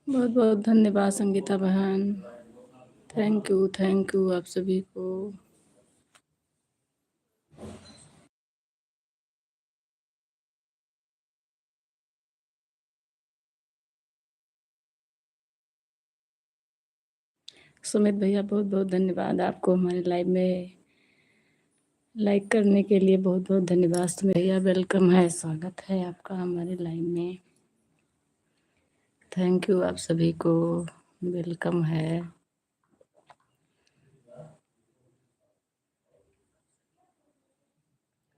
बहुत बहुत धन्यवाद संगीता बहन। थैंक यू आप सभी को। सुमित भैया बहुत बहुत धन्यवाद आपको हमारे लाइव में लाइक करने के लिए। बहुत बहुत धन्यवाद सुमित भैया। वेलकम है, स्वागत है आपका हमारे लाइव में। थैंक यू आप सभी को, वेलकम है।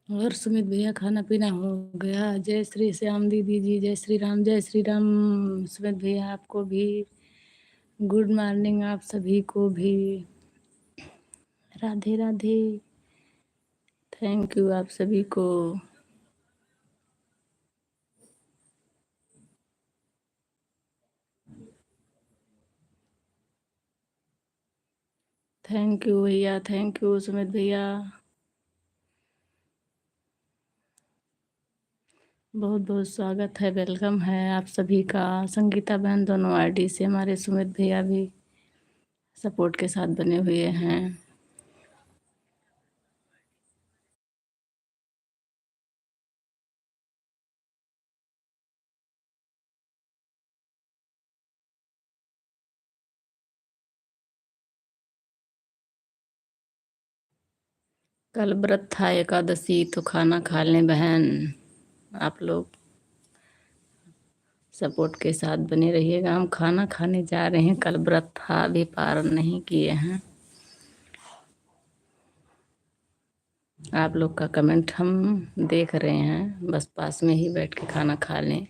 और सुमित भैया खाना पीना हो गया? जय श्री श्याम दीदी जी, जय श्री राम जय श्री राम। सुमित भैया आपको भी गुड मॉर्निंग, आप सभी को भी राधे राधे। थैंक यू आप सभी को। थैंक यू भैया, थैंक यू सुमित भैया। बहुत बहुत स्वागत है, वेलकम है आप सभी का। संगीता बहन दोनों आईडी से हमारे सुमित भैया भी सपोर्ट के साथ बने हुए हैं। कल व्रत था एकादशी, तो खाना खा लें बहन। आप लोग सपोर्ट के साथ बने रहिएगा। हम खाना खाने जा रहे हैं, कल व्रत था, अभी पारण नहीं किए हैं। आप लोग का कमेंट हम देख रहे हैं, बस पास में ही बैठ के खाना खा लें।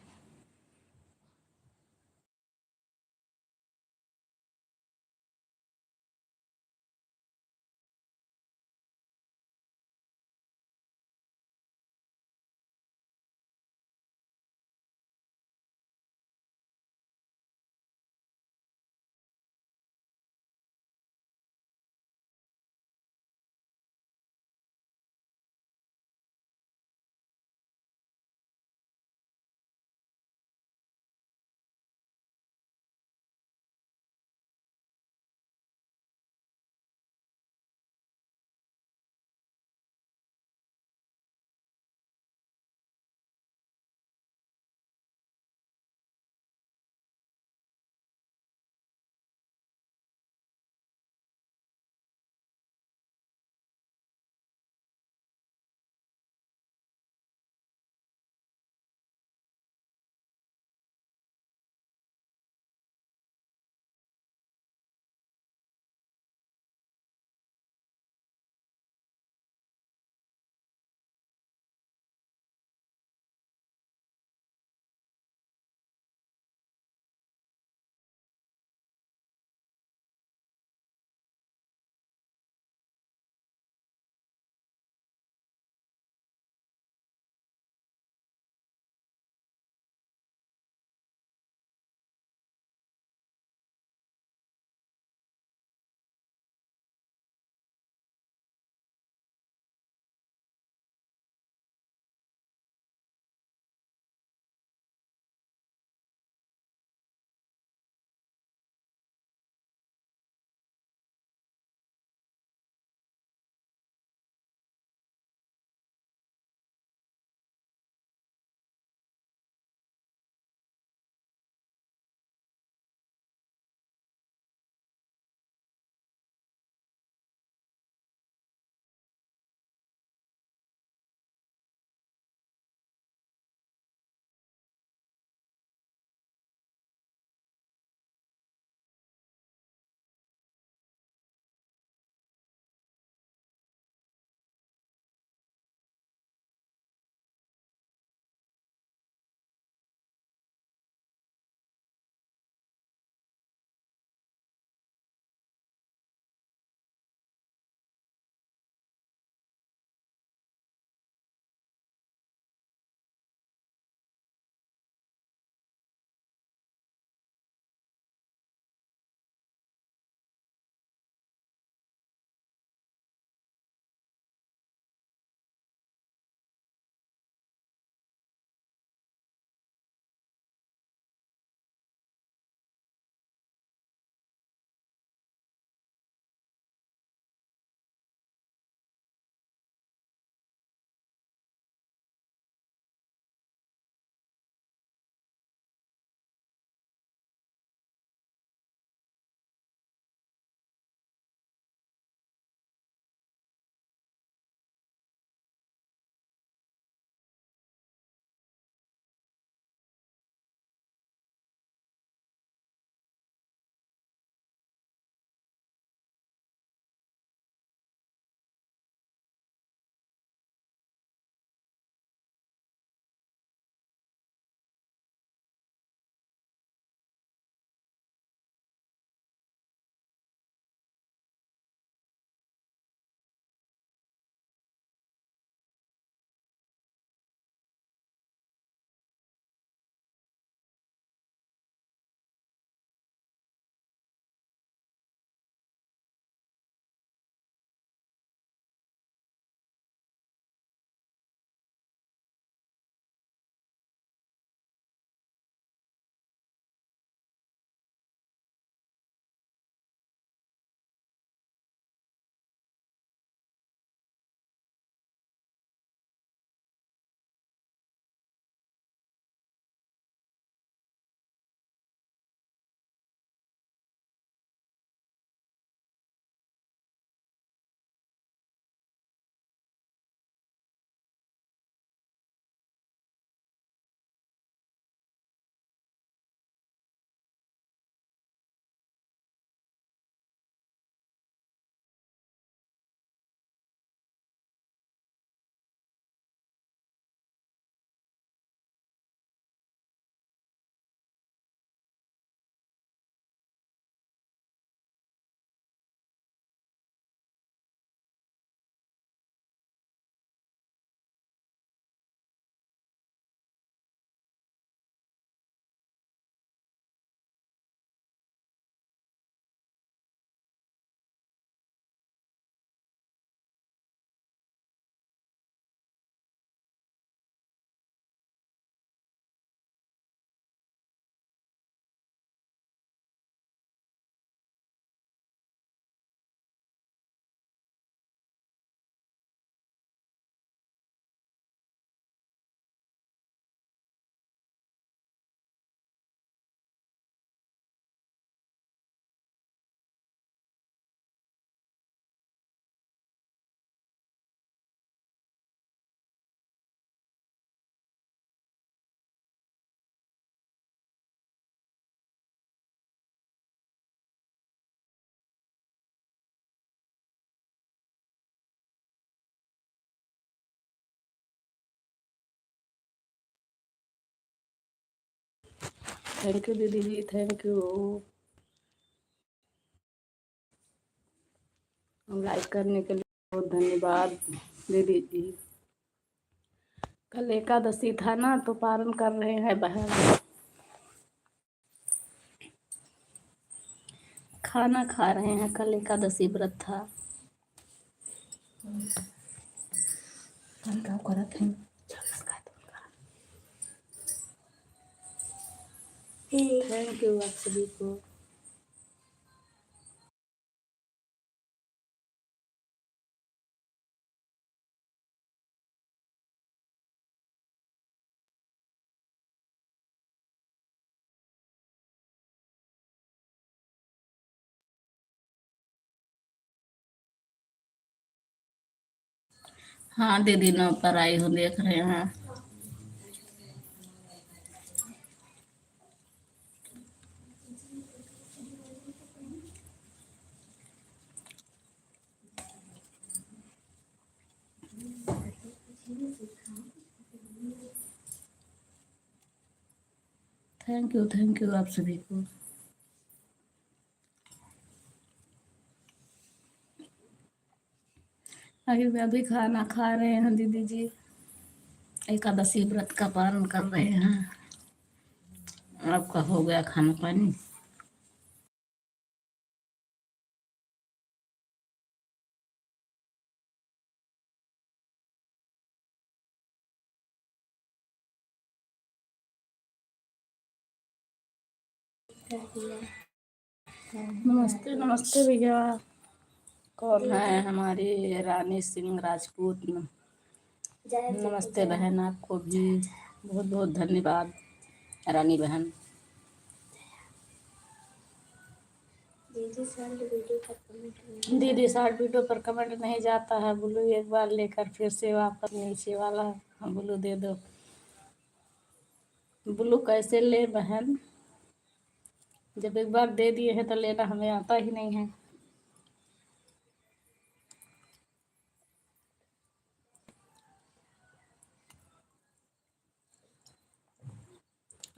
थैंक यू दीदी जी, थैंक यू। लाइक करने के लिए बहुत धन्यवाद दीदी जी। कल एकादशी था ना, तो पारण कर रहे हैं बहन। खाना खा रहे हैं, कल एकादशी व्रत था। थैंक यू आप सभी को। हाँ दीदी, नौ पर आई हूँ, देख रहे हैं। थैंक यू आप सभी को। अभी खाना खा रहे हैं दीदी जी, एकादशी व्रत का पालन कर रहे हैं। आपका हो गया खाना पानी? नमस्ते नमस्ते भैया। कौन है? हमारी रानी सिंह राजपूत। नमस्ते बहन, आपको भी बहुत बहुत धन्यवाद रानी बहन। दीदी शॉर्ट वीडियो पर कमेंट नहीं जाता है, बोलो एक बार लेकर फिर से वापस नीचे वाला। हाँ बोलो दे दो। ब्लू कैसे ले बहन? जब एक बार दे दिए हैं तो लेना हमें आता ही नहीं है।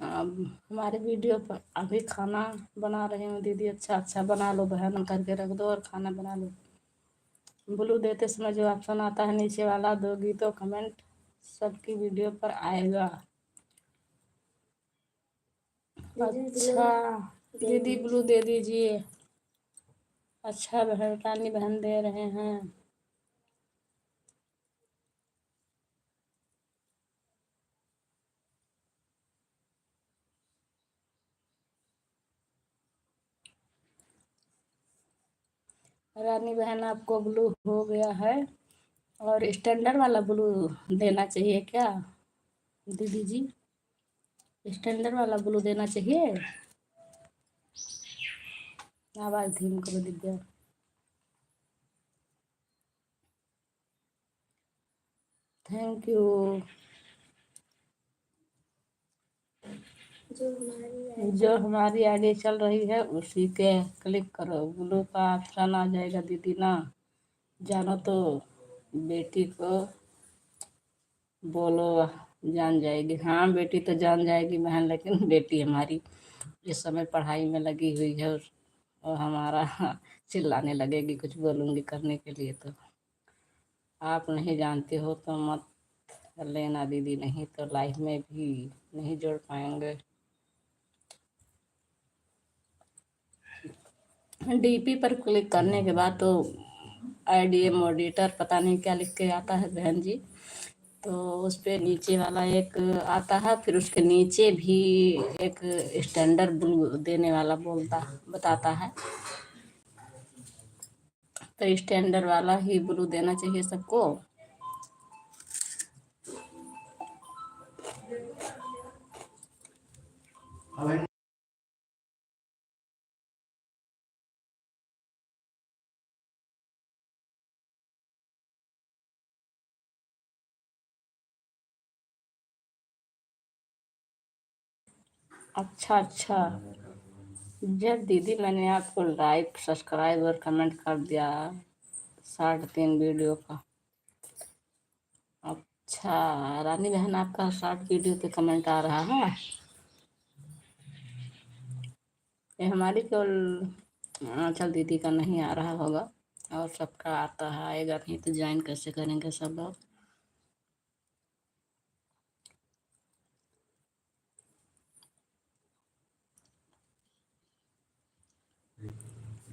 अब हमारे वीडियो पर अभी खाना बना रहे हूँ दीदी। अच्छा अच्छा बना लो बहन, करके रख दो और खाना बना लो। ब्लू देते समय जो ऑप्शन आता है नीचे वाला, दोगी तो कमेंट सबकी वीडियो पर आएगा। अच्छा दीदी ब्लू दे दीजिए। अच्छा बहन, रानी बहन दे रहे हैं। रानी बहन आपको ब्लू हो गया है, और स्टैंडर्ड वाला ब्लू देना चाहिए क्या दीदी जी? स्टैंडर्ड वाला ब्लू देना चाहिए। आवाज धीम करो दिव्या। Thank you. जो हमारी आईडी चल रही है उसी के क्लिक करो, ब्लू का ऑप्शन आ जाएगा दीदी ना। जानो तो बेटी को बोलो, जान जाएगी। हाँ बेटी तो जान जाएगी बहन, लेकिन बेटी हमारी इस समय पढ़ाई में लगी हुई है, और हमारा चिल्लाने लगेगी कुछ बोलूँगी करने के लिए। तो आप नहीं जानते हो तो मत लेना दीदी, नहीं तो लाइफ में भी नहीं जोड़ पाएंगे। डीपी पर क्लिक करने के बाद तो आईडीएम ऑडिटर पता नहीं क्या लिख के आता है बहन जी, तो उस पे नीचे वाला एक आता है, फिर उसके नीचे भी एक स्टैंडर्ड ब्लू देने वाला बोलता बताता है। तो स्टैंडर्ड वाला ही ब्लू देना चाहिए सबको। अच्छा अच्छा, जब दीदी मैंने आपको लाइक सब्सक्राइब और कमेंट कर दिया 3.5 वीडियो का। अच्छा रानी बहन, आपका शॉर्ट वीडियो पे कमेंट आ रहा है। ये हमारी केवल आंचल दीदी का नहीं आ रहा होगा, और सबका आता है। आएगा नहीं तो ज्वाइन कैसे करेंगे सब लोग।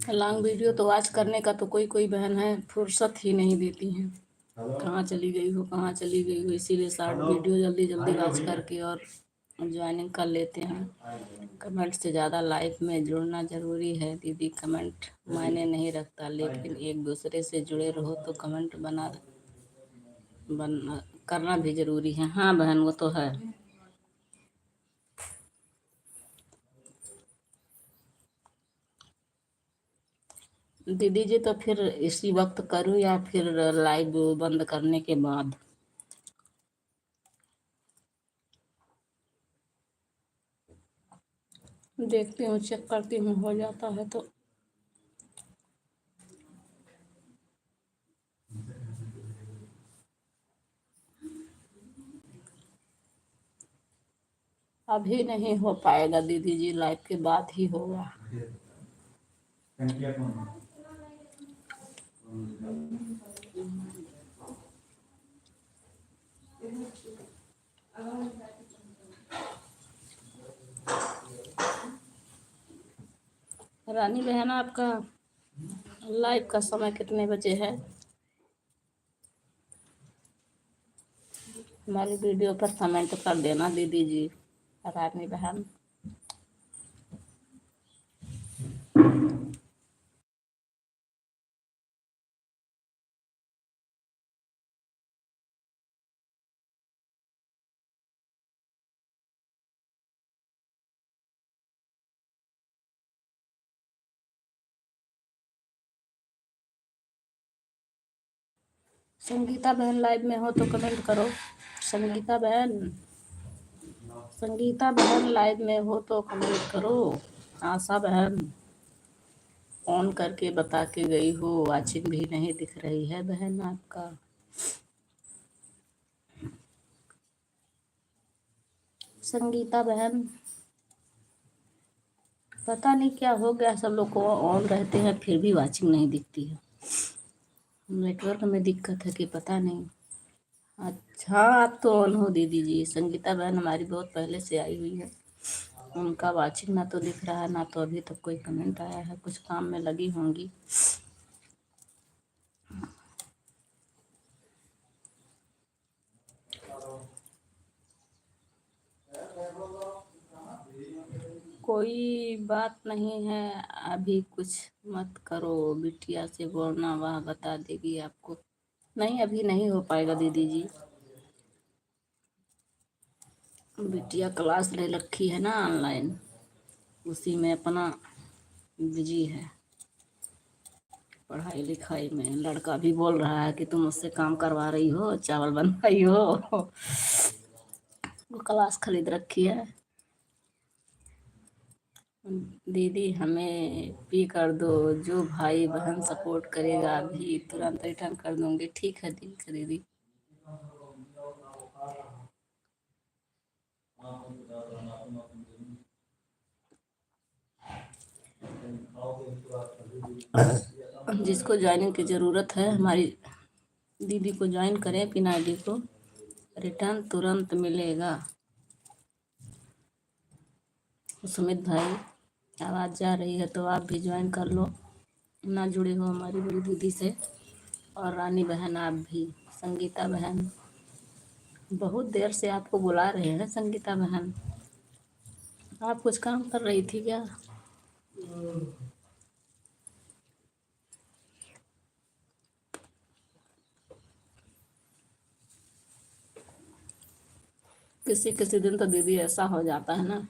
लॉन्ग वीडियो तो वॉच करने का तो कोई कोई बहन है फुर्सत ही नहीं देती हैं, कहाँ चली गई हो कहाँ चली गई हो, इसीलिए शॉर्ट वीडियो जल्दी जल्दी वॉच करके और ज्वाइनिंग कर लेते हैं। कमेंट से ज़्यादा लाइफ में जुड़ना ज़रूरी है दीदी, कमेंट मायने नहीं रखता, लेकिन एक दूसरे से जुड़े रहो तो कमेंट बना करना भी ज़रूरी है। हाँ बहन वो तो है। दीदी जी तो फिर इसी वक्त करूँ या फिर लाइव बंद करने के बाद? देखती हूँ, चेक करती हूँ, हो जाता है तो। अभी नहीं हो पाएगा दीदी जी, लाइव के बाद ही होगा। रानी बहन आपका लाइव का समय कितने बजे है? हमारी वीडियो पर कमेंट कर देना दीदी जी। रानी बहन संगीता बहन लाइव में हो तो कमेंट करो। संगीता बहन, संगीता बहन लाइव में हो तो कमेंट करो। आशा बहन ऑन करके बता के गई हो, वाचिंग भी नहीं दिख रही है बहन आपका। संगीता बहन पता नहीं क्या हो गया, सब लोग को ऑन रहते हैं फिर भी वाचिंग नहीं दिखती है। नेटवर्क में दिक्कत है कि पता नहीं। अच्छा आप तो ऑन हो दीदी जी। संगीता बहन हमारी बहुत पहले से आई हुई है, उनका वाचिंग ना तो दिख रहा है ना तो अभी तक कोई कमेंट आया है, कुछ काम में लगी होंगी। कोई बात नहीं है, अभी कुछ मत करो, बिटिया से बोलना वह बता देगी आपको। नहीं अभी नहीं हो पाएगा दीदी जी, बिटिया क्लास ले रखी है ना ऑनलाइन, उसी में अपना बिजी है पढ़ाई लिखाई में। लड़का भी बोल रहा है कि तुम मुझसे काम करवा रही हो, चावल बनवाई हो। वो क्लास खरीद रखी है। दीदी हमें पी कर दो, जो भाई बहन सपोर्ट करेगा अभी तुरंत रिटर्न कर दूंगी। ठीक है दीदी। जिसको ज्वाइनिंग की ज़रूरत है हमारी दीदी को ज्वाइन करें, बिना आईडी को रिटर्न तुरंत मिलेगा। सुमित भाई आवाज़ जा रही है तो आप भी ज्वाइन कर लो, ना जुड़े हो हमारी बड़ी दीदी से। और रानी बहन आप भी। संगीता बहन बहुत देर से आपको बुला रहे हैं। संगीता बहन आप कुछ काम कर रही थी क्या? किसी किसी दिन तो दीदी ऐसा हो जाता है ना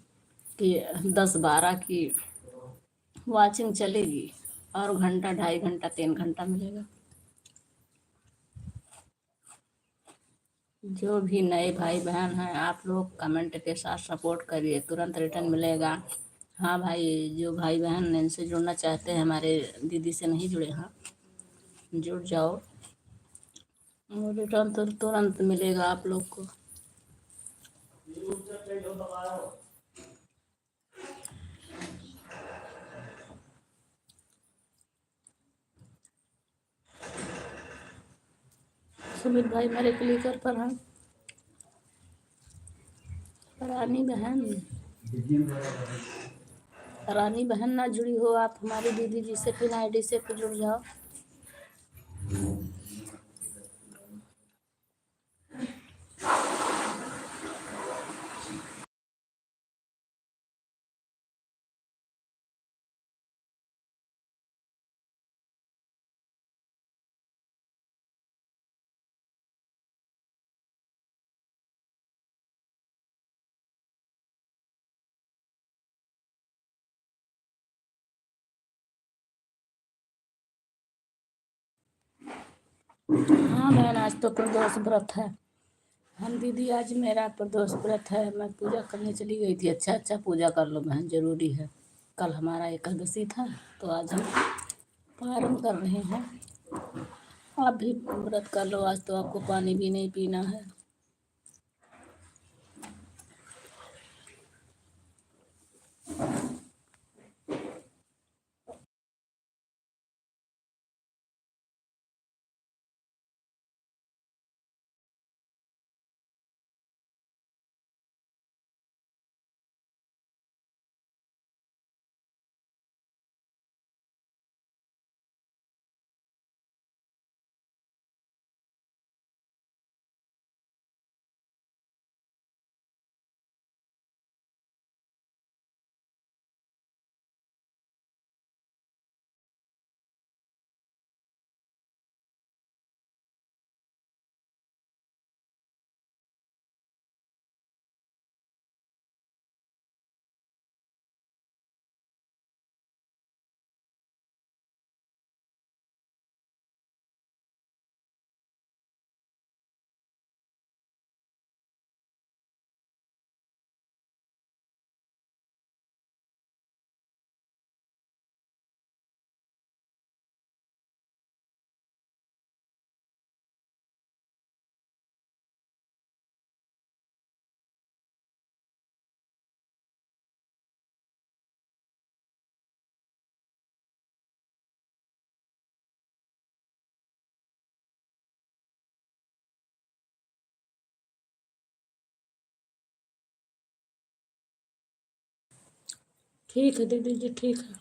कि 10-12 की वाचिंग चलेगी और घंटा 2.5 घंटा 3 घंटा मिलेगा। जो भी नए भाई बहन हैं आप लोग कमेंट के साथ सपोर्ट करिए, तुरंत रिटर्न मिलेगा। हाँ भाई, जो भाई बहन इनसे जुड़ना चाहते हैं, हमारे दीदी से नहीं जुड़े, हाँ जुड़ जाओ, रिटर्न तो तुरंत मिलेगा आप लोग को। सुमित भाई मेरे क्लिकर पर हैं। रानी बहन, रानी बहन ना जुड़ी हो आप हमारी दीदी जी से, फिर आईडी से फिर जुड़ जाओ। हाँ बहन, आज तो प्रदोष व्रत है। हम दीदी आज मेरा प्रदोष व्रत है, मैं पूजा करने चली गई थी। अच्छा अच्छा पूजा कर लो बहन, जरूरी है। कल हमारा एकादशी था तो आज हम पारण कर रहे हैं। आप भी व्रत कर लो, आज तो आपको पानी भी नहीं पीना है। ठीक है दीदी जी, ठीक है।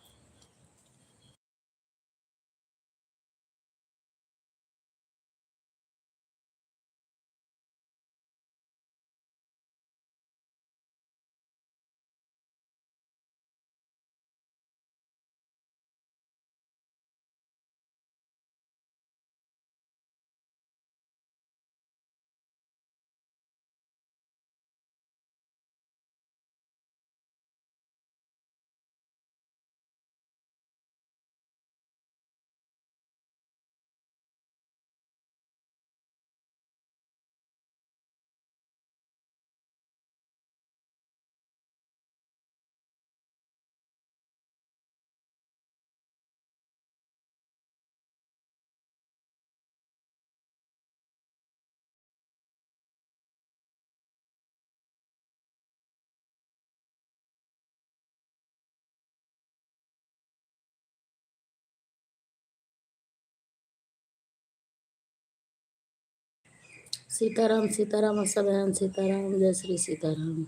सीताराम सीताराम सब बहन, सीताराम, जय श्री सीताराम।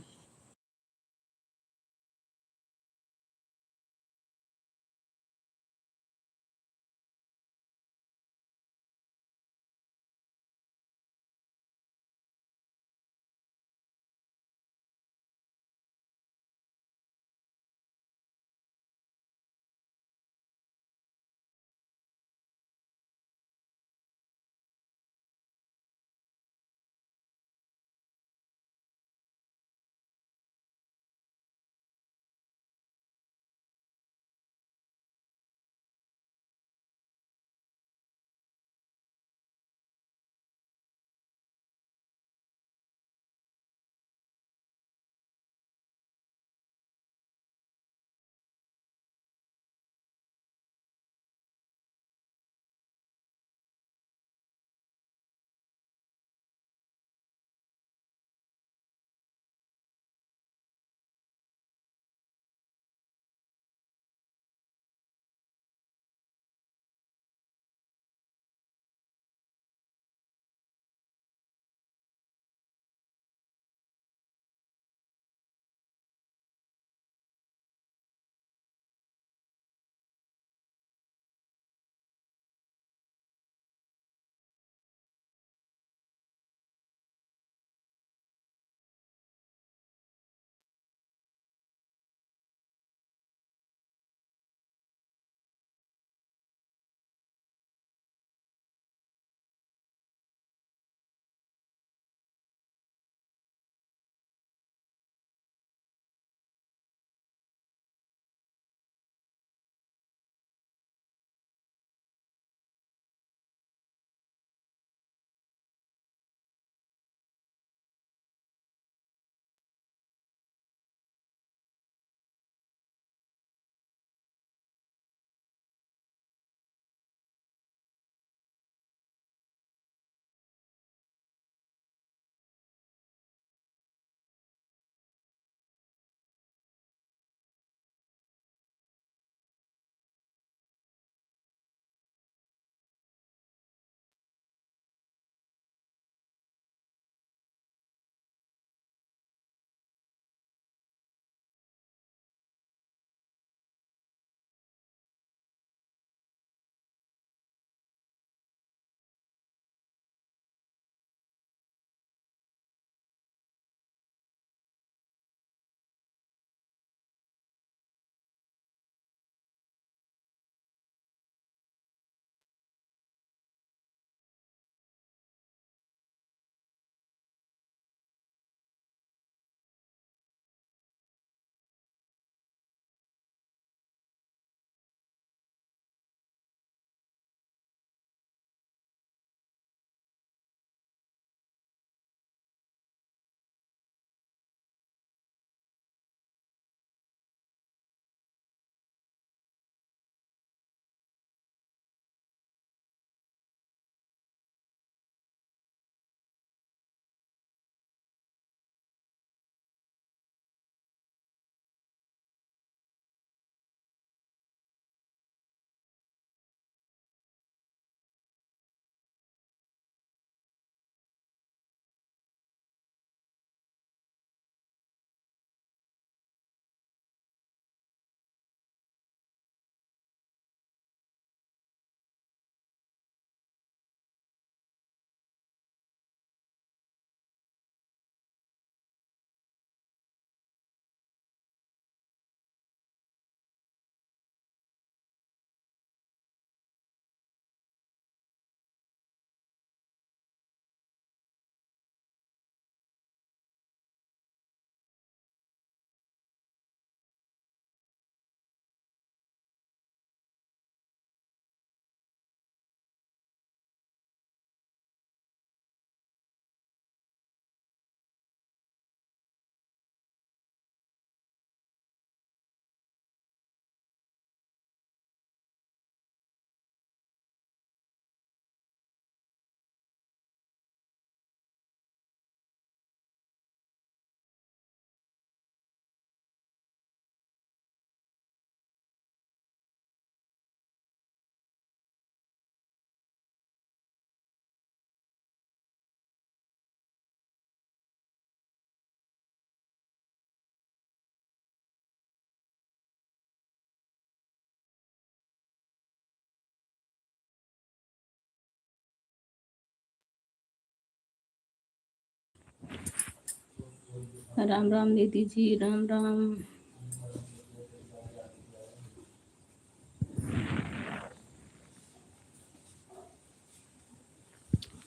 राम राम दीदी जी, राम राम।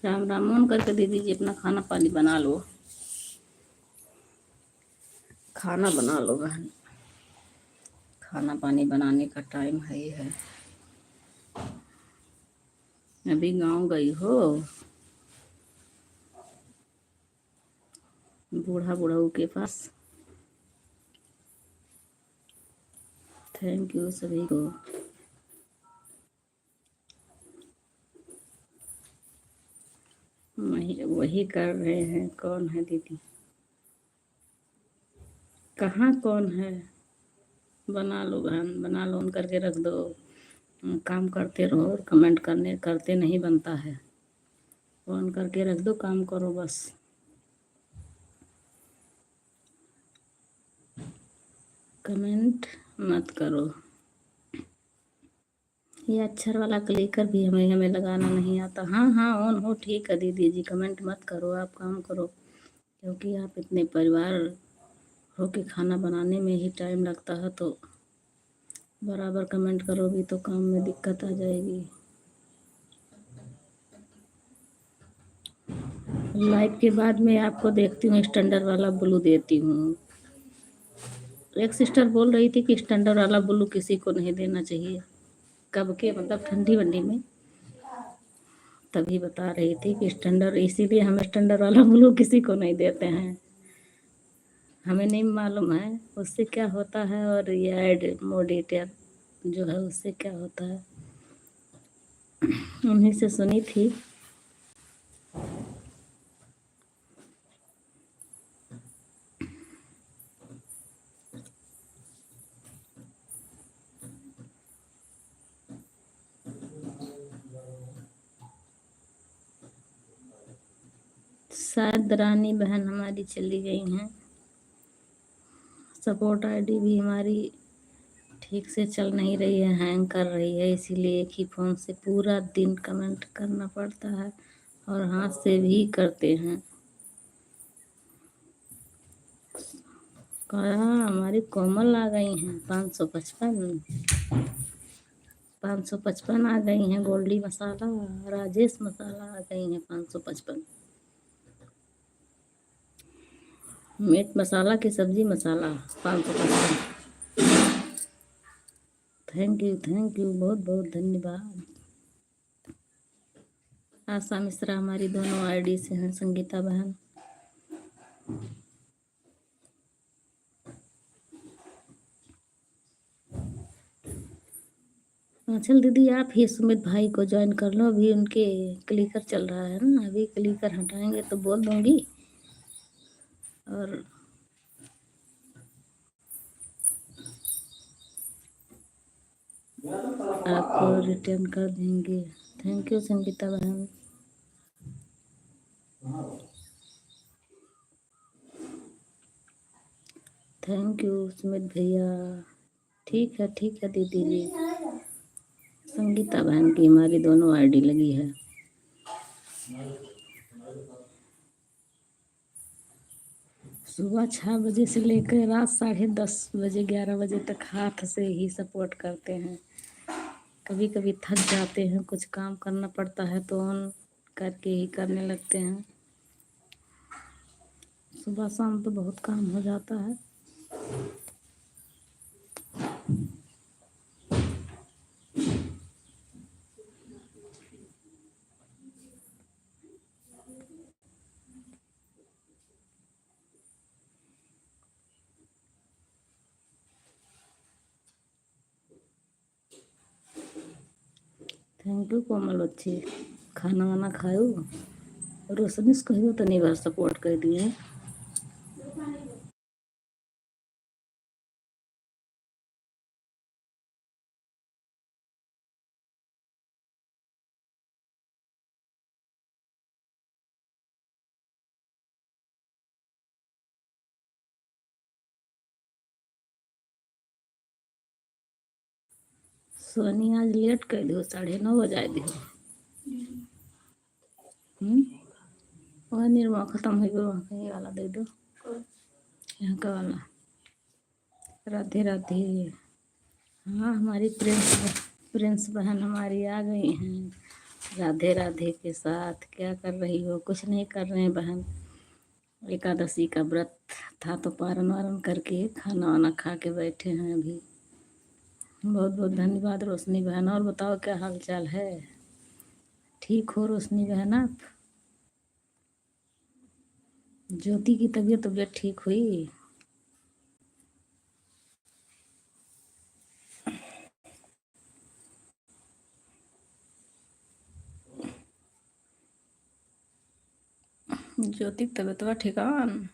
राम राम। ऑन करके दीदी जी अपना खाना पानी बना लो, खाना बना लो बहन। खाना पानी बनाने का टाइम है ही है। अभी गांव गई हो? बूढ़ा बुढ़ऊ के पास। थैंक यू सभी को। वही कर रहे हैं। कौन है दीदी? कहाँ कौन है? बना लो बहन, बना लो, ऑन करके रख दो। काम करते रहो और कमेंट करते नहीं बनता है। ऑन करके रख दो, काम करो बस। कमेंट मत करो। ये अक्षर वाला क्लिकर भी हमें हमें लगाना नहीं आता। हाँ हाँ, ऑन हो, ठीक है दीदी जी। कमेंट मत करो, आप काम करो, क्योंकि आप इतने परिवार हो के खाना बनाने में ही टाइम लगता है, तो बराबर कमेंट करोगी तो काम में दिक्कत आ जाएगी। लाइव के बाद में आपको देखती हूँ, स्टैंडर्ड वाला ब्लू देती हूँ। एक सिस्टर बोल रही थी कि स्टैंडर्ड वाला ब्लू किसी को नहीं देना चाहिए। कब के, मतलब ठंडी वंडी में, तभी बता रही थी कि स्टैंडर्ड, इसीलिए हम स्टैंडर्ड वाला ब्लू किसी को नहीं देते हैं। हमें नहीं मालूम है उससे क्या होता है, और ये ऐड मोडिटर जो है उससे क्या होता है, उन्हीं से सुनी थी। शायद रानी बहन हमारी चली गई हैं। सपोर्ट आईडी भी हमारी ठीक से चल नहीं रही है, हैंग कर रही है, इसीलिए एक ही फ़ोन से पूरा दिन कमेंट करना पड़ता है, और हाथ से भी करते हैं। कहा हमारी कोमल आ गई हैं 555। 555 आ गई हैं। गोल्डी मसाला, राजेश मसाला आ गई हैं 555। मीट मसाला की सब्जी मसाला 555। थैंक यू, बहुत बहुत धन्यवाद। आशा मिश्रा हमारी दोनों आईडी से हैं, संगीता बहन। चल दीदी, आप ही सुमित भाई को ज्वाइन कर लो, अभी उनके क्लिकर चल रहा है ना, अभी क्लिकर हटाएंगे तो बोल दूंगी, और आपको रिटर्न कर देंगे। थैंक यू संगीता बहन। थैंक यू सुमित भैया। ठीक है दीदी जी। संगीता बहन की हमारी दोनों आईडी लगी है। सुबह 6 बजे से लेकर रात 10:30 बजे 11 बजे तक हाथ से ही सपोर्ट करते हैं। कभी कभी थक जाते हैं, कुछ काम करना पड़ता है तो ऑन करके ही करने लगते हैं। सुबह शाम तो बहुत काम हो जाता है। थैंक यू कोमल बच्ची। खाना वाना खाओ, रोशनी से कहियो तो नहीं बार सपोर्ट कर दिए। सोनी आज लेट कर दो, 9:30 बजाए दो। वह निर्मा खत्म हो गया, कहीं वाला दे दो। यहाँ का वाला राधे राधे। हाँ, हमारी प्रिंस बहन हमारी आ गई हैं राधे राधे के साथ। क्या कर रही हो? कुछ नहीं कर रहे हैं बहन, एकादशी का व्रत था तो पारण वारण करके खाना वाना खा के बैठे हैं अभी। बहुत बहुत धन्यवाद रोशनी बहन। और बताओ क्या हाल चाल है? ठीक हो रोशनी बहन आप? ज्योति की तबीयत ठीक हुई? ज्योति की तबीयत हुआ ठिकान?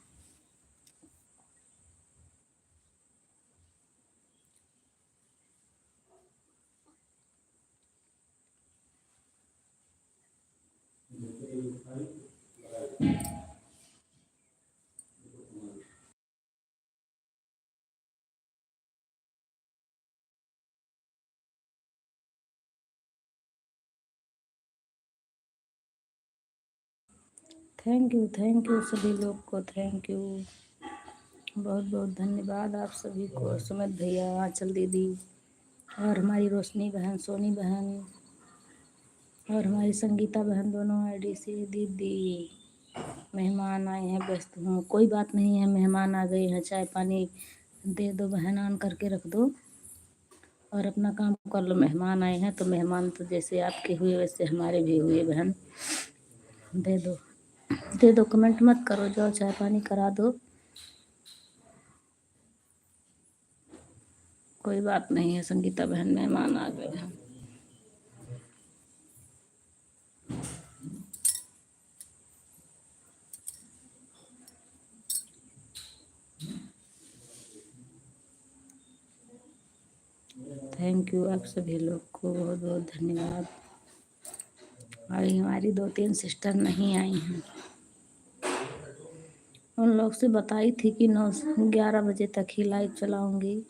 थैंक यू सभी लोग को, थैंक यू। बहुत बहुत धन्यवाद आप सभी को। सुमित भैया, आंचल दीदी, और हमारी रोशनी बहन, सोनी बहन, और हमारी संगीता बहन, दोनों आईडी से। दीदी मेहमान आए हैं, व्यस्त हूँ। कोई बात नहीं है, मेहमान आ गए हैं, चाय पानी दे दो बहन, ऑन करके रख दो और अपना काम कर लो। मेहमान आए हैं तो मेहमान तो जैसे आपके हुए वैसे हमारे भी हुए बहन। दे दो दे दो, कमेंट मत करो, जाओ चाय पानी करा दो। कोई बात नहीं है संगीता बहन, मेहमान आ गए हैं। थैंक यू आप सभी लोग को, बहुत बहुत धन्यवाद। अभी हमारी 2-3 सिस्टर नहीं आई हैं। उन लोग से बताई थी कि 9-11 बजे तक ही लाइव चलाऊंगी।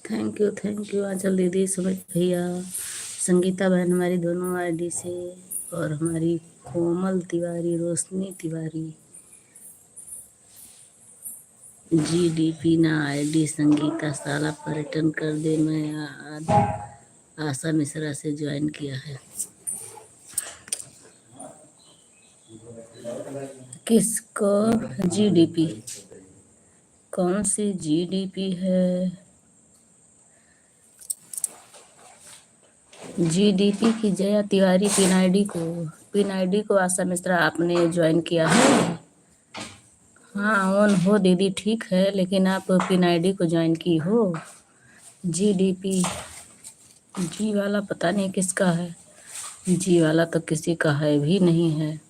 थैंक यू आंचल दीदी, सुमित भैया, संगीता बहन हमारी दोनों आईडी से, और हमारी कोमल तिवारी, रोशनी तिवारी। जीडीपी ना आईडी संगीता साला पर्यटन कर दे। मैं आशा मिश्रा से ज्वाइन किया है। किसको? जीडीपी? कौन सी जीडीपी है? जीडीपी की जया तिवारी पिन आईडी को आशा मिश्रा आपने ज्वाइन किया है? हाँ ऑन हो दीदी, ठीक है, लेकिन आप पिन आईडी को ज्वाइन की हो। जीडीपी जी वाला पता नहीं किसका है। जी वाला तो किसी का है भी नहीं है।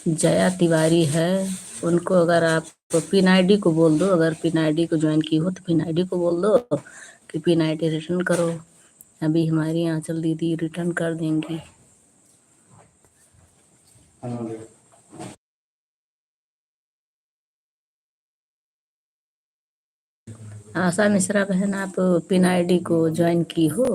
जया तिवारी है, उनको अगर आप पिन आईडी को बोल दो, अगर पिन आईडी को ज्वाइन की हो तो पिन आईडी को बोल दो कि पिन आईडी रिटर्न करो। अभी हमारी आंचल दीदी रिटर्न कर देंगी। आशा मिश्रा बहन, आप पिन आईडी को ज्वाइन की हो?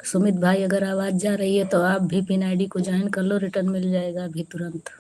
सुमित भाई, अगर आवाज जा रही है तो आप भी पिन आईडी को ज्वाइन कर लो, रिटर्न मिल जाएगा अभी तुरंत।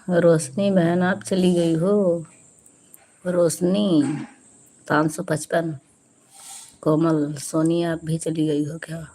रोशनी बहन आप चली गई हो। रोशनी 555। कोमल सोनी आप भी चली गई हो क्या?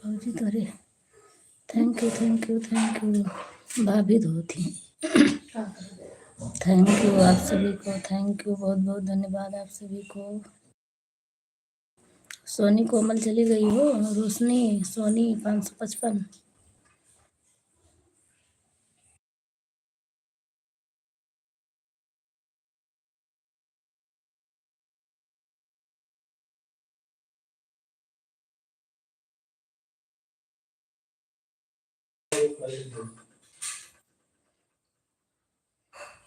भाजी तो अरे thank you thank you thank you भाभी धोती। थैंक यू आप सभी को, थैंक यू, बहुत बहुत धन्यवाद आप सभी को। सोनी कोमल चली गई हो, रोशनी सोनी 555।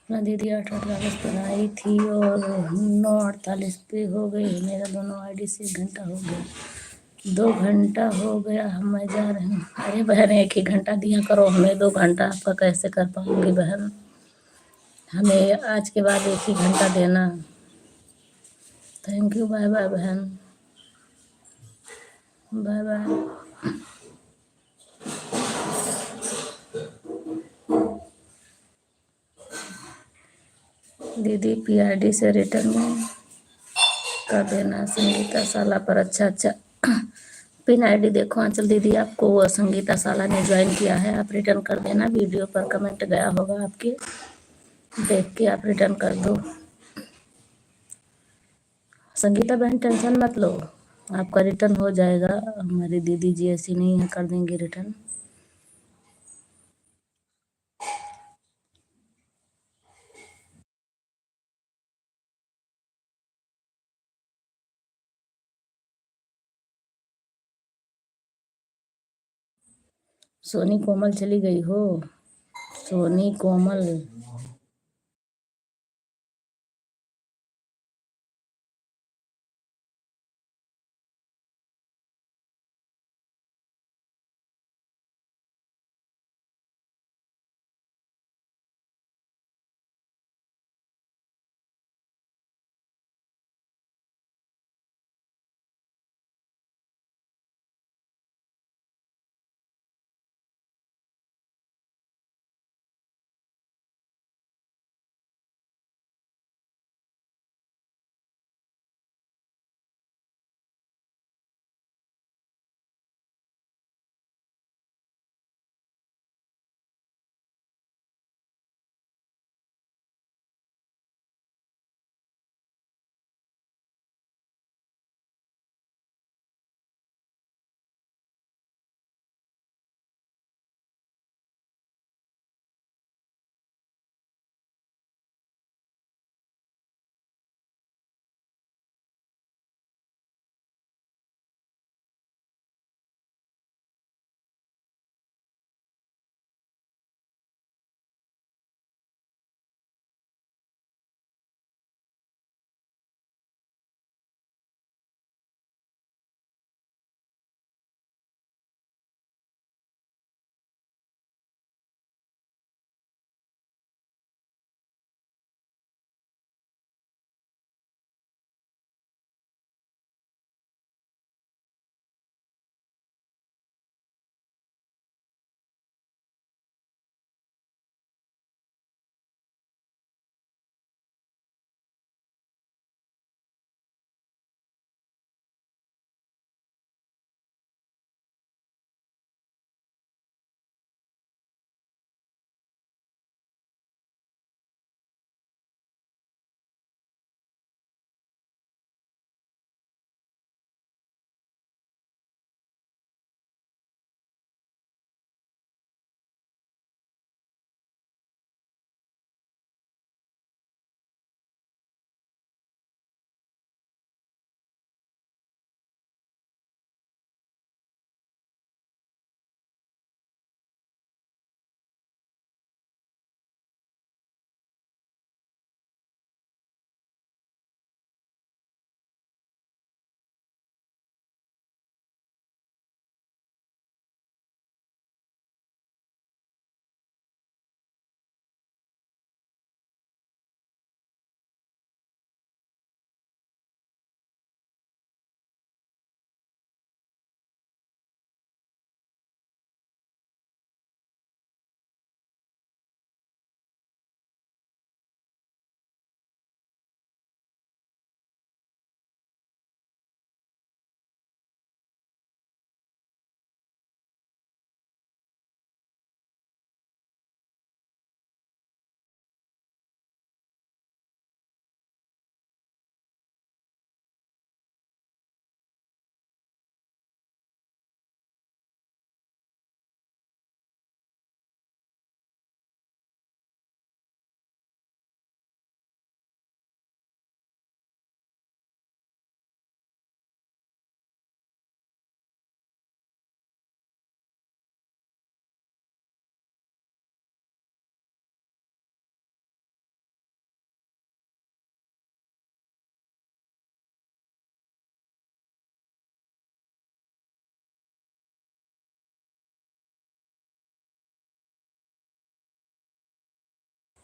अपना दीदी 8 अगस्त पर आई थी और 9:48 पे हो गई। मेरा दोनों आईडी से 1 घंटा हो गया, 2 घंटा हो गया। हम मैं जा रही हूँ। अरे बहन 1 ही घंटा दिया करो हमें, 2 घंटा आपका कैसे कर पाऊंगी बहन। हमें आज के बाद 1 ही घंटा देना। थैंक यू, बाय बाय बहन, बाय बाय। दीदी पीआरडी से रिटर्न कर देना संगीता साला पर। अच्छा अच्छा, पिन आईडी देखो आंचल दीदी, आपको वो संगीता साला ने ज्वाइन किया है, आप रिटर्न कर देना। वीडियो पर कमेंट गया होगा आपके, देख के आप रिटर्न कर दो। संगीता बहन टेंशन मत लो, आपका रिटर्न हो जाएगा। हमारी दीदी जी ऐसी नहीं है, कर देंगे रिटर्न। सोनी कोमल चली गई हो, सोनी कोमल।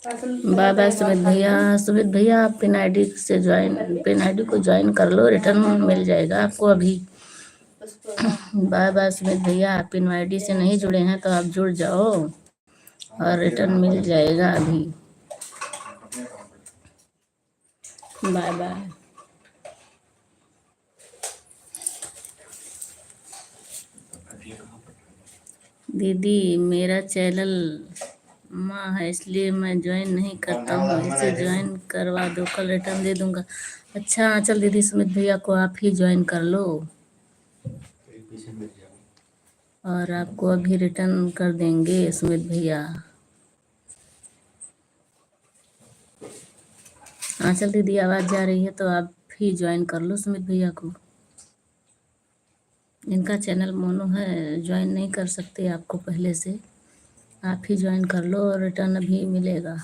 बाय बाय सुमित भैया। सुमित भैया आप पिन आईडी से ज्वाइन, पिन आईडी को ज्वाइन कर लो, रिटर्न मिल जाएगा आपको अभी। बाय बाय सुमित भैया, आप पिन आईडी से नहीं जुड़े हैं तो आप जुड़ जाओ और रिटर्न मिल जाएगा अभी। Bye bye. दीदी मेरा चैनल माँ है इसलिए मैं ज्वाइन नहीं करता हूँ, इसे ज्वाइन करवा दो, कल रिटर्न दे दूंगा। अच्छा चल दीदी, सुमित भैया को आप ही ज्वाइन कर लो और आपको अभी रिटर्न कर देंगे सुमित भैया। हाँ चल दीदी, आवाज़ जा रही है तो आप ही ज्वाइन कर लो सुमित भैया को। इनका चैनल मोनो है, ज्वाइन नहीं कर सकते आपको पहले से, आप ही ज्वाइन कर लो और रिटर्न अभी मिलेगा।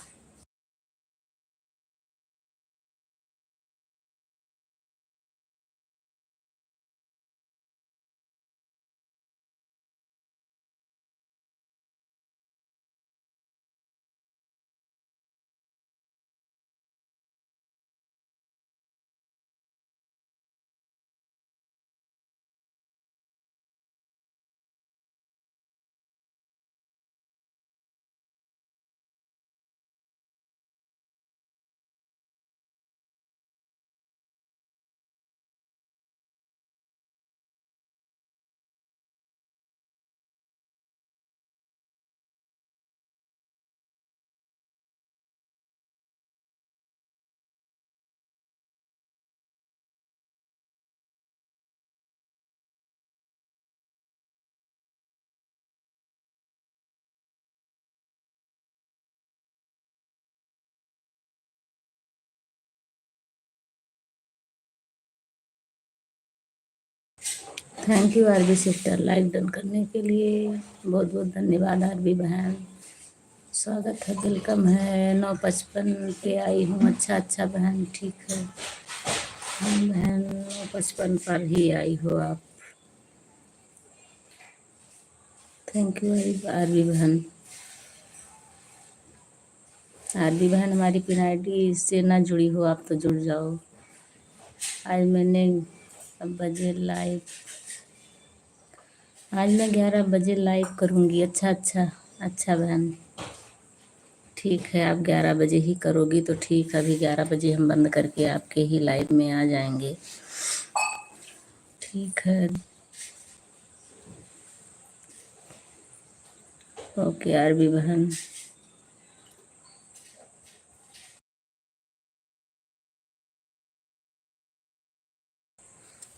Thank you RB sister, like done करने के लिए बहुत बहुत धन्यवाद आरबी बहन। स्वागत है, वेलकम है। 9:55 पे आई हूँ। अच्छा अच्छा बहन, ठीक है। हम बहन 9:55 पर ही आई हो आप। थैंक यू आरबी बहन। आरबी बहन हमारी पिन आईडी से ना जुड़ी हो आप तो जुड़ जाओ। आज मैंने बजे लाइव, आज मैं 11 बजे लाइव करूँगी। अच्छा अच्छा अच्छा बहन, ठीक है। आप 11 बजे ही करोगी तो ठीक है, अभी 11 बजे हम बंद करके आपके ही लाइव में आ जाएंगे। ठीक है, ओके आरबी बहन।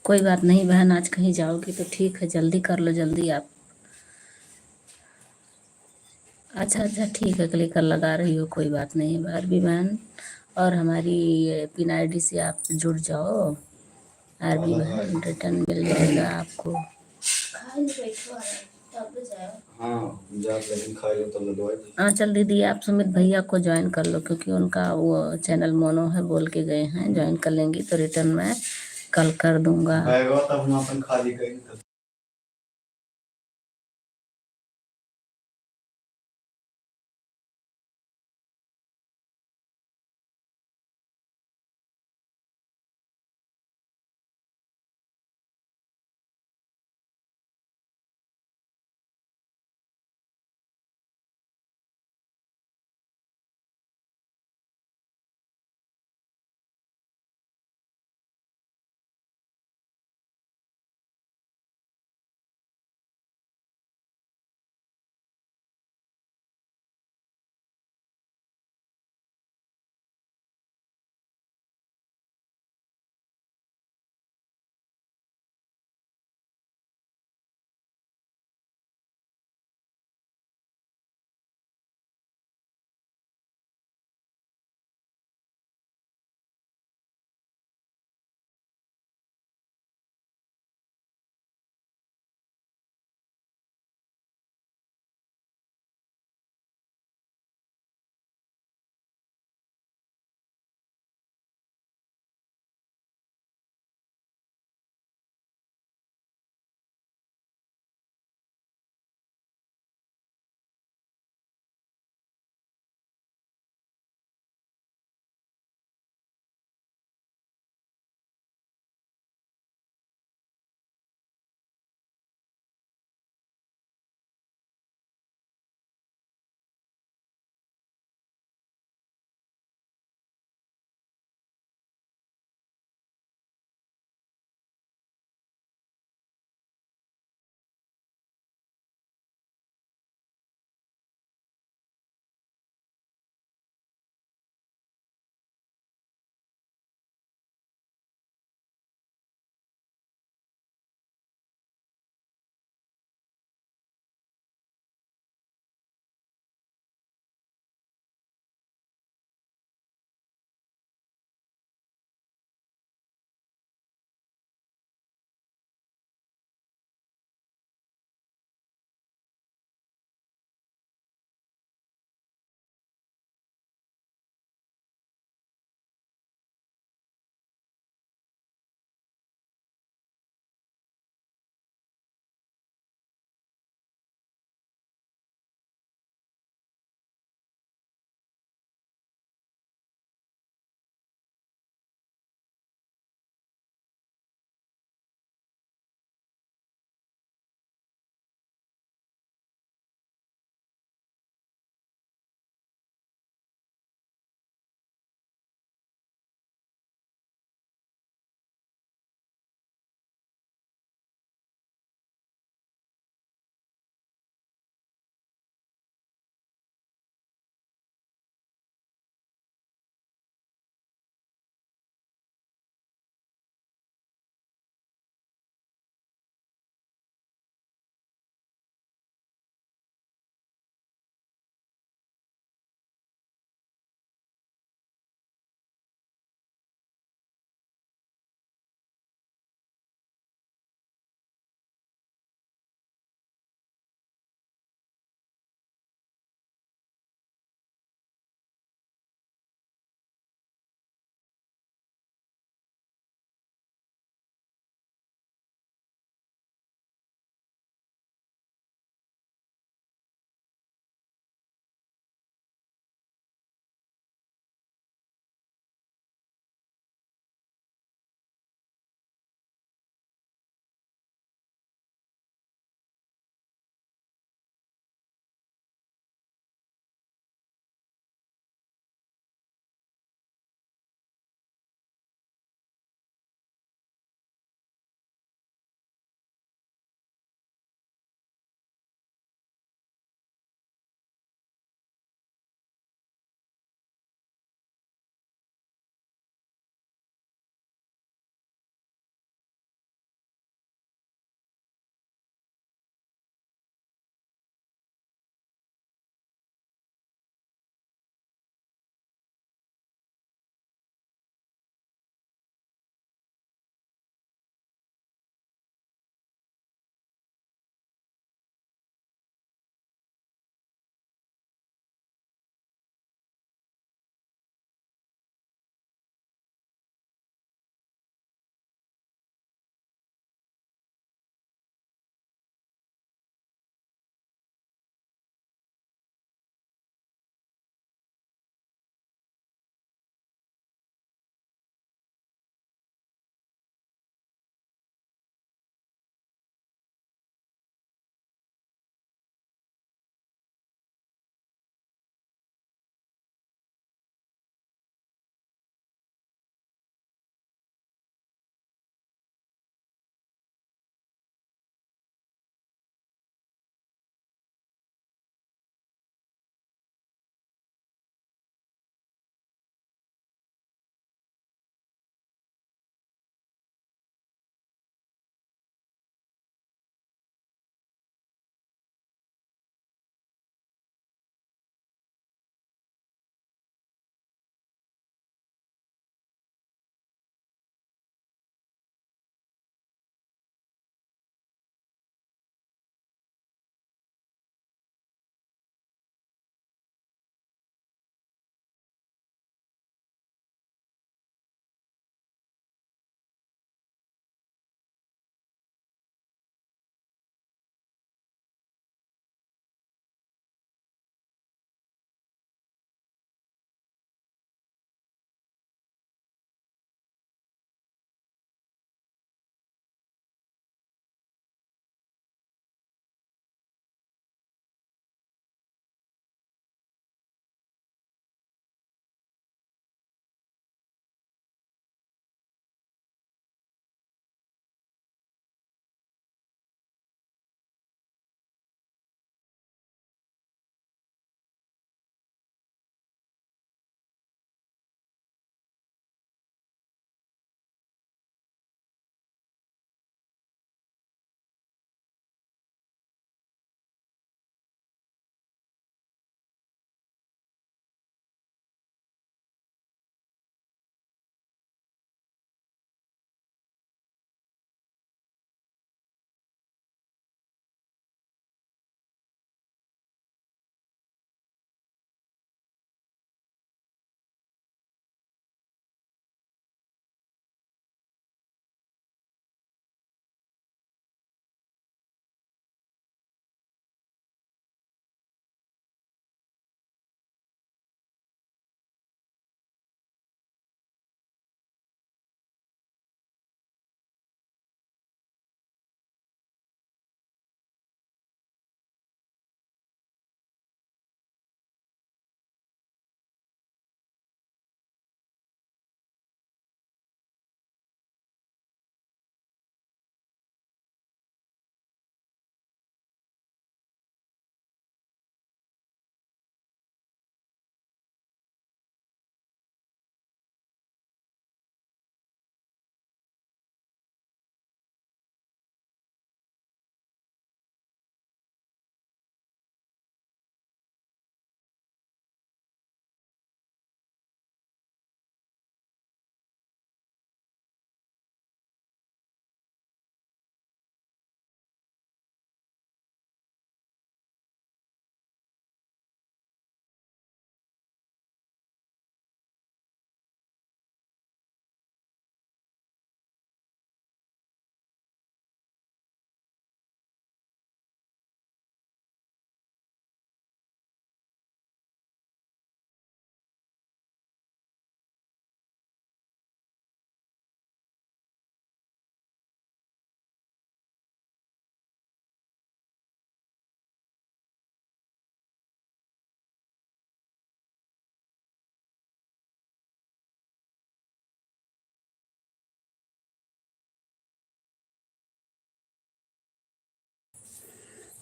कोई बात नहीं बहन, आज कहीं जाओगी तो ठीक है, जल्दी कर लो, जल्दी आप। अच्छा अच्छा ठीक है, क्लिकर लगा रही हो, कोई बात नहीं आरबी बहन। और हमारी पिन आईडी से आप जुड़ जाओ आरबी बहन, रिटर्न मिल जाएगा आपको। हाँ चल दीदी, आप सुमित भैया को ज्वाइन कर लो क्योंकि उनका वो चैनल मोनो है, बोल के गए हैं। ज्वाइन कर लेंगी तो रिटर्न मैं कल कर दूंगा।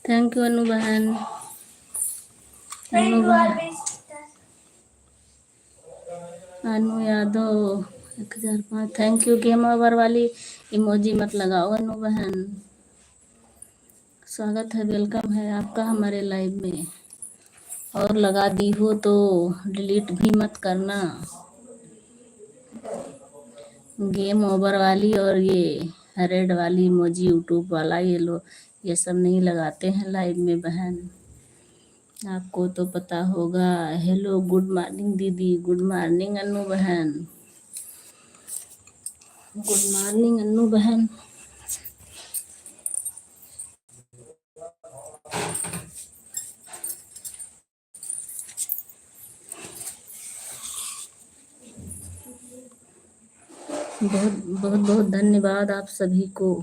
थैंक यू अनु बहन। अनु बहन, Anu Yadav 1005 thank you. Game over वाली इमोजी मत लगाओ अनु बहन। स्वागत है, वेलकम है आपका हमारे लाइव में। और लगा दी हो तो डिलीट भी मत करना। गेम ओवर वाली और ये रेड वाली इमोजी यूट्यूब वाला ये सब नहीं लगाते हैं लाइव में बहन, आपको तो पता होगा। हेलो गुड मॉर्निंग दीदी, गुड मॉर्निंग अनु बहन, गुड मॉर्निंग अनु बहन। बहुत बहुत बहुत धन्यवाद आप सभी को।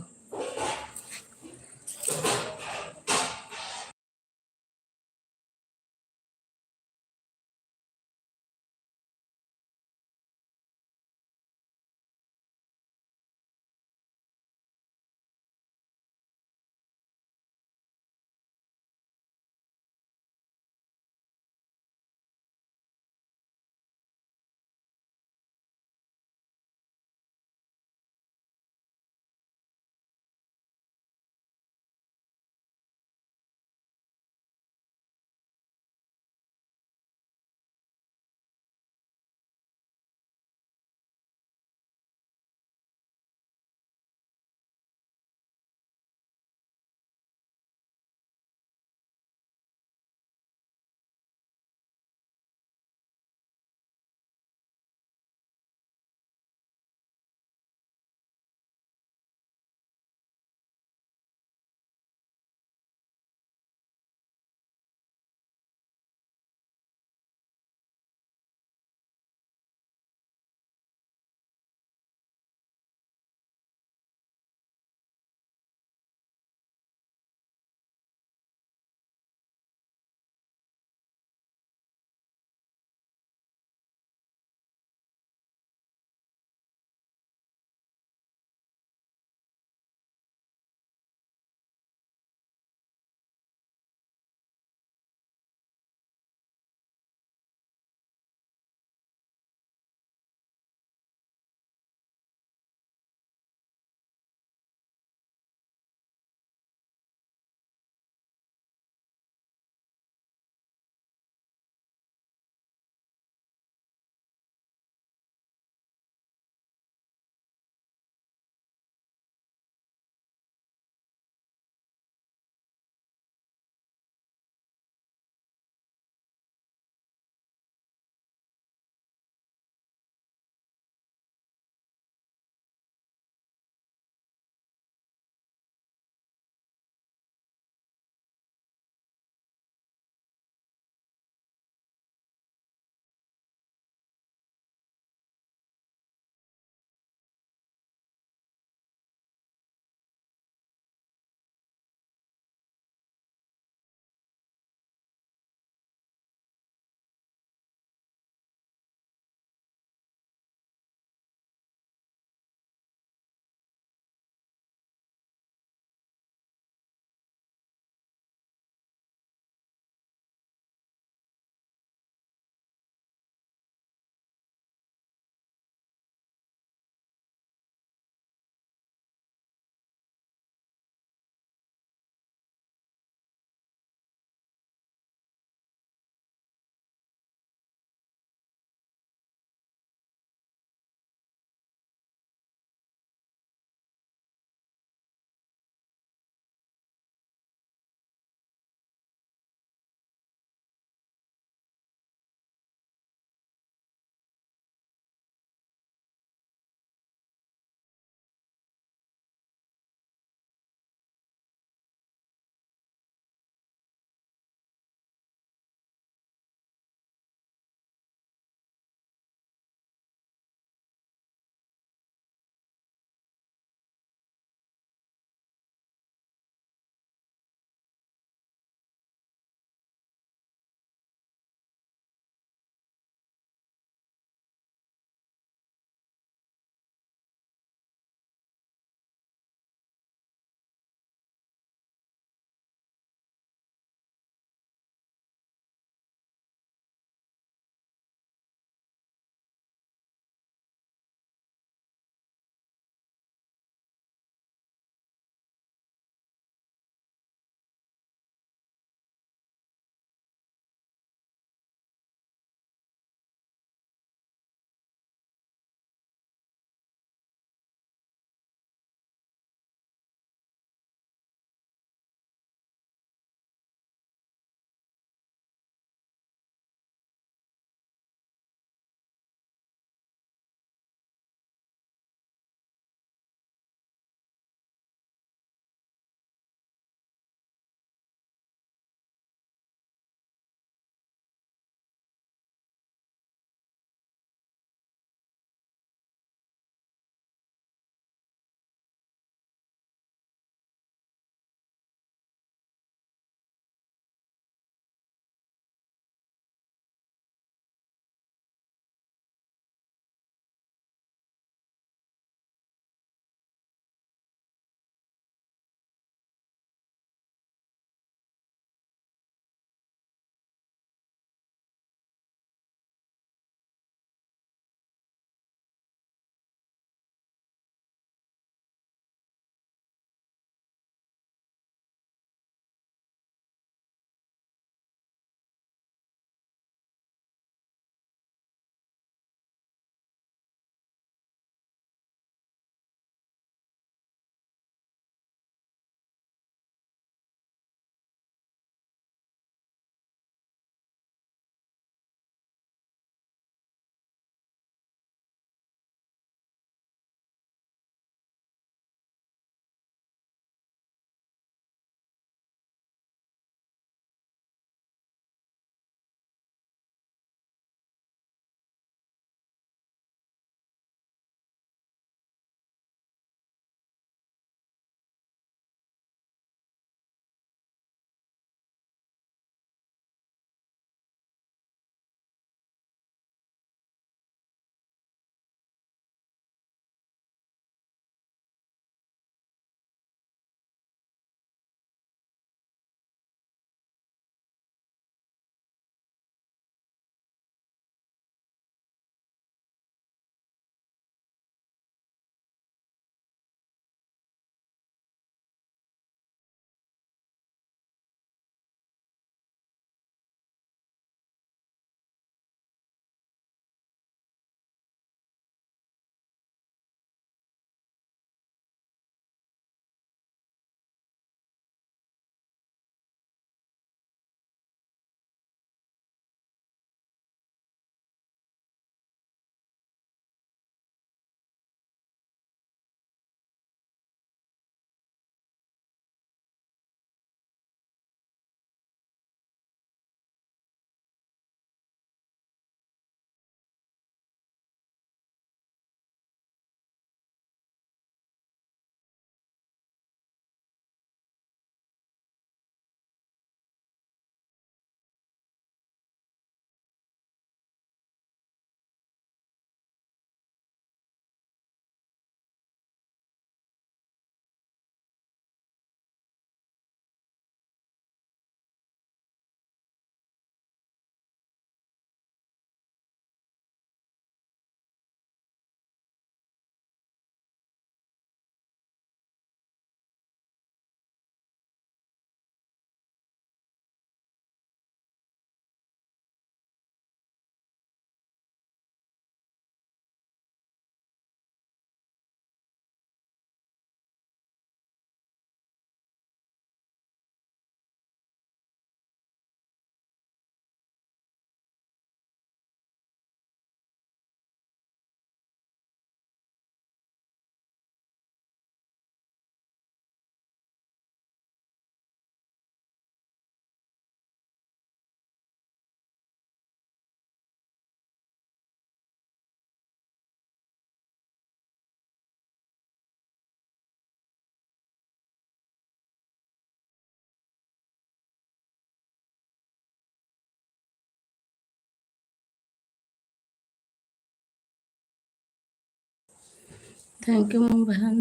थैंक यू मम बहन।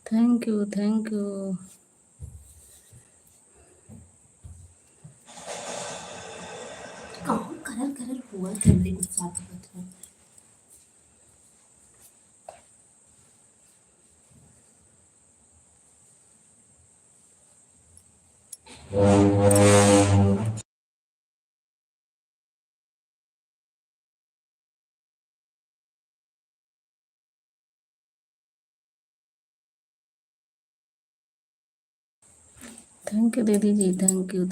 Thank you thank you. कौन करल करल हुआ थे बड़ी गुस्सा था। थैंक यू दीदी जी, थैंक यू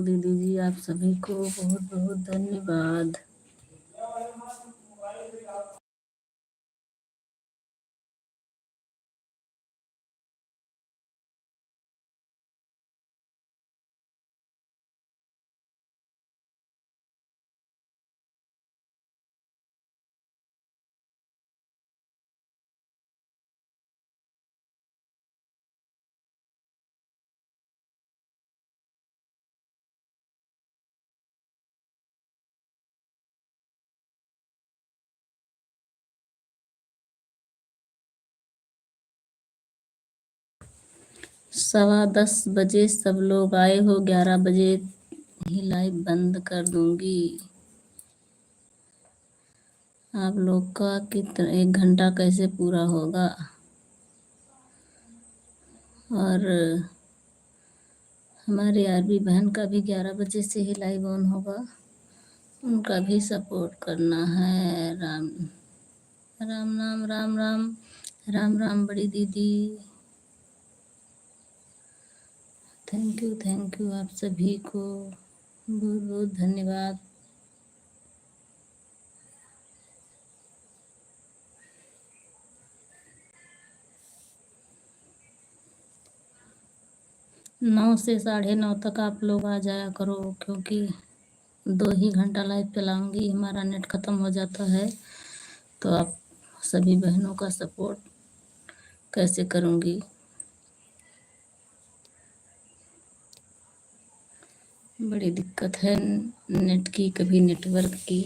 दीदी जी, आप सभी को बहुत बहुत धन्यवाद। सवा 10 बजे सब लोग आए हो, 11 बजे ही लाइव बंद कर दूंगी। आप लोग का कितना 1 घंटा कैसे पूरा होगा? और हमारे आरबी बहन का भी 11 बजे से ही लाइव ऑन होगा, उनका भी सपोर्ट करना है। राम राम राम राम राम राम राम बड़ी दीदी। थैंक यू आप सभी को बहुत बहुत धन्यवाद। नौ से 9:30 तक आप लोग आ जाया करो, क्योंकि 2 ही घंटा लाइव चलाऊंगी, हमारा नेट ख़त्म हो जाता है। तो आप सभी बहनों का सपोर्ट कैसे करूंगी? बड़ी दिक्कत है नेट की, कभी नेटवर्क की।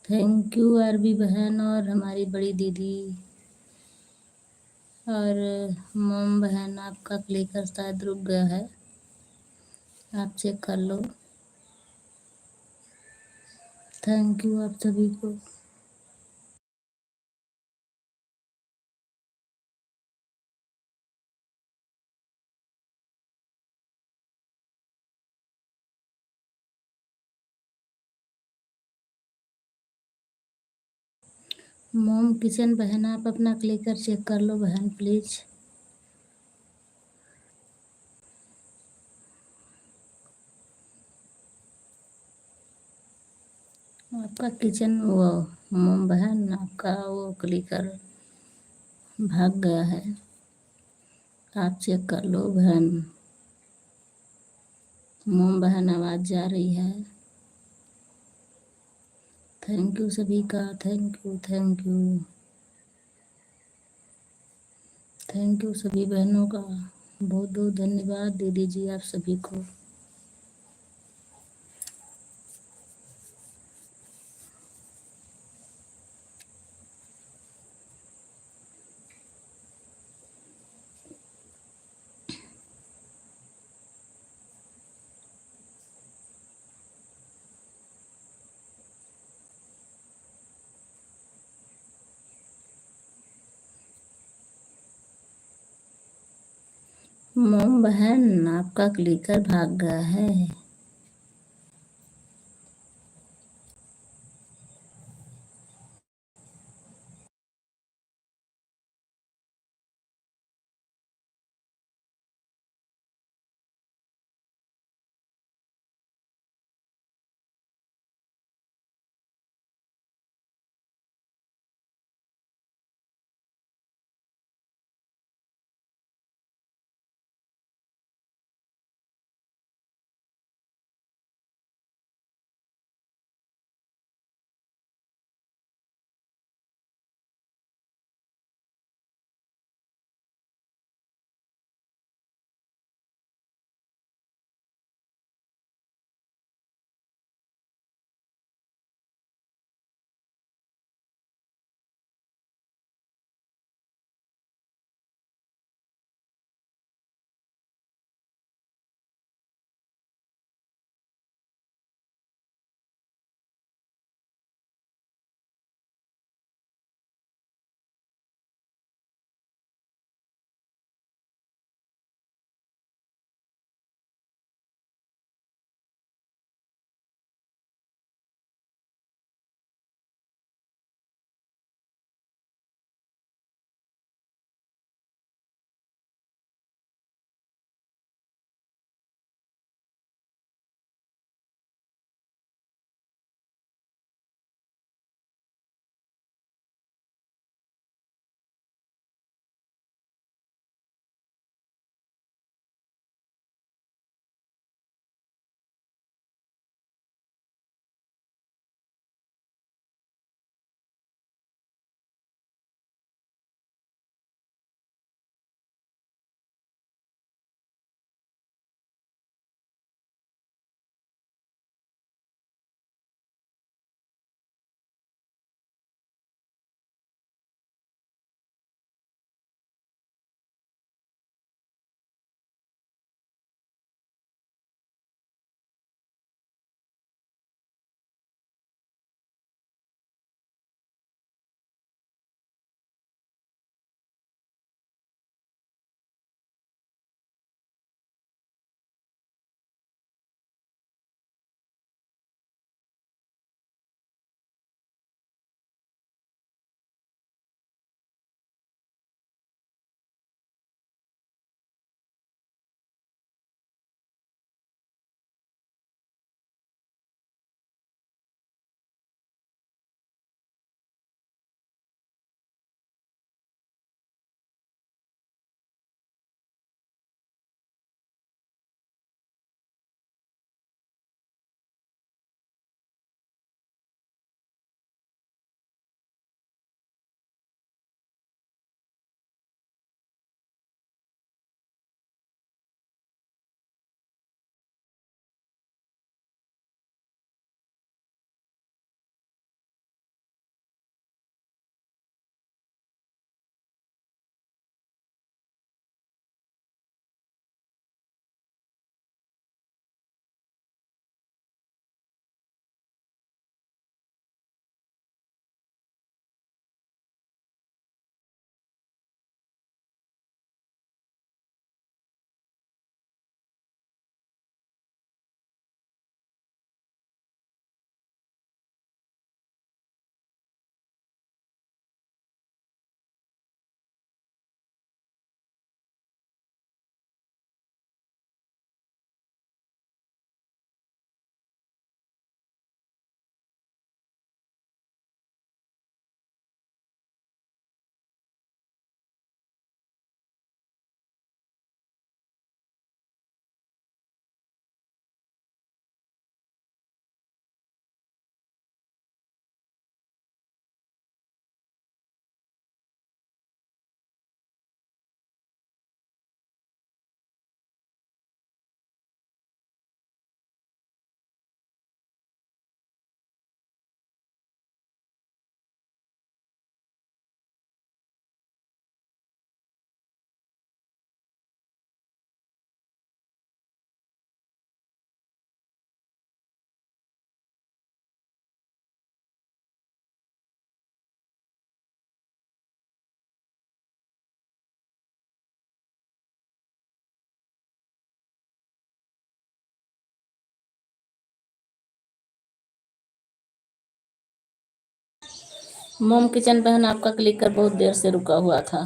थैंक यू आरबी बहन और हमारी बड़ी दीदी। और मोम बहन, आपका क्लिकर शायद रुक गया है, आप चेक कर लो। थैंक यू आप सभी को। मोम किचन बहन, आप अपना क्लिकर चेक कर लो बहन प्लीज। आपका किचन वो मोम बहन, आपका वो क्लिकर भाग गया है, आप चेक कर लो बहन। मोम बहन आवाज़ जा रही है। थैंक यू सभी का, thank you thank you thank you सभी बहनों का बहुत बहुत धन्यवाद दीदी जी आप सभी को। मोम बहन, आपका क्लिकर भाग गया है। मोम किचन बहन आपका क्लिक कर बहुत देर से रुका हुआ था।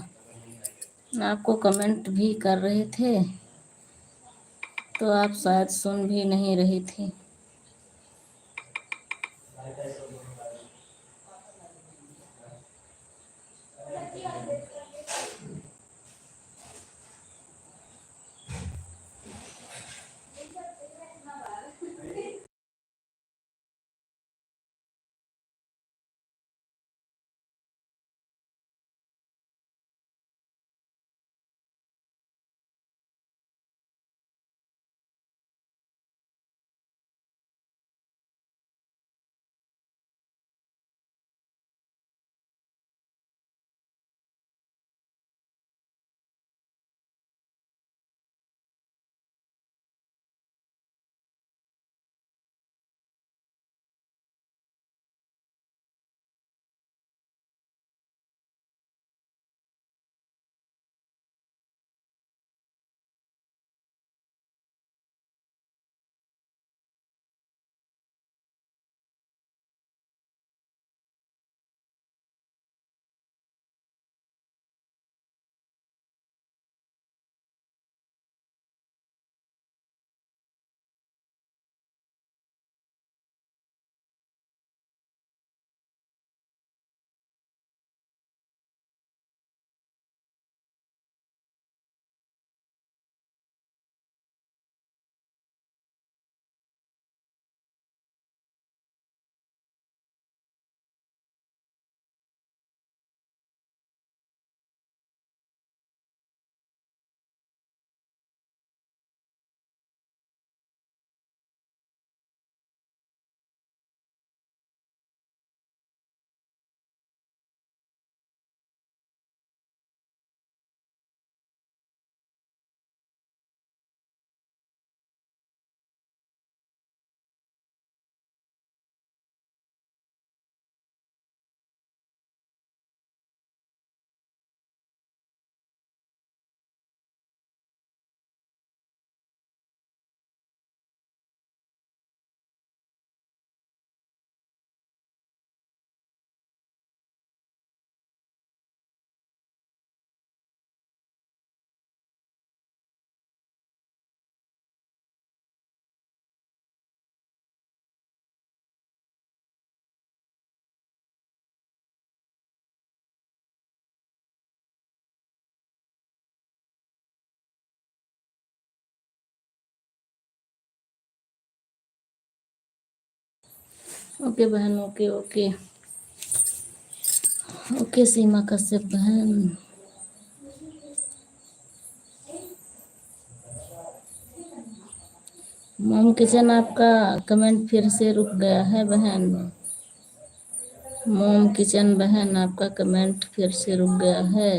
आपको कमेंट भी कर रहे थे तो आप शायद सुन भी नहीं रही थी। ओके बहन, ओके ओके ओके। सीमा कश्यप बहन, मोम किचन आपका कमेंट फिर से रुक गया है बहन। मोम किचन बहन आपका कमेंट फिर से रुक गया है।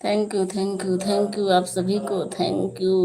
Thank you, thank you, thank you आप सभी को, thank you.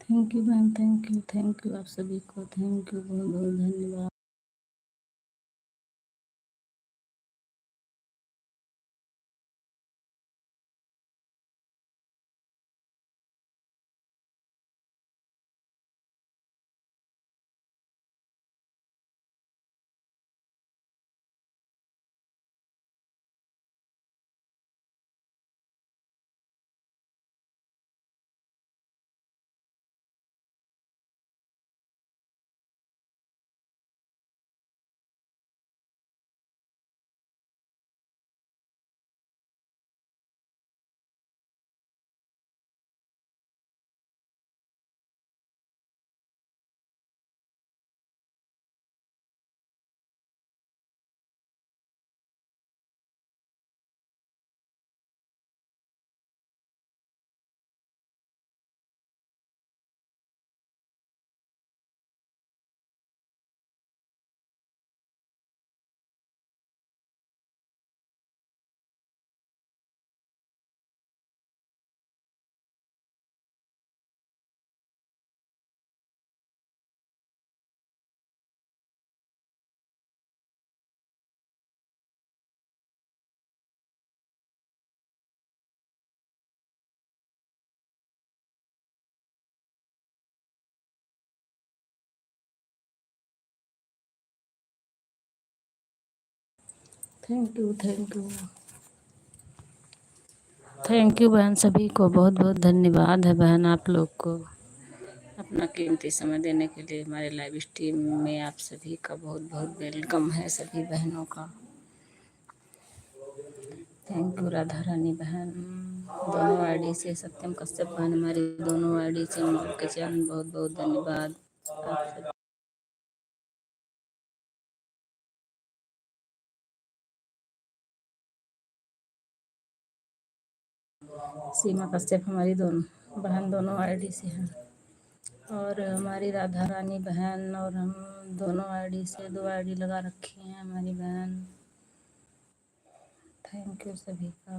Thank you ma'am, thank you आप सभी को, थैंक यू, बहुत बहुत धन्यवाद। Thank you, thank you, thank you बहन, सभी को बहुत बहुत धन्यवाद है बहन आप लोग को, अपना कीमती समय देने के लिए। हमारे लाइव स्ट्रीम में आप सभी का बहुत बहुत वेलकम है, सभी बहनों का। थैंक यू राधा रानी बहन, दोनों आईडी से, सत्यम कश्यप बहन हमारी दोनों आईडी से मिल के चैन, बहुत बहुत धन्यवाद आप सभी। सीमा कश्यप हमारी दोनों बहन दोनों आईडी से हैं। और हमारी राधा रानी बहन और हम दोनों आईडी से 2 आईडी लगा रखी हैं हमारी बहन। थैंक यू सभी का।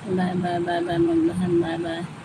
बाय बाय बाय बाय बहन, बाय बाय।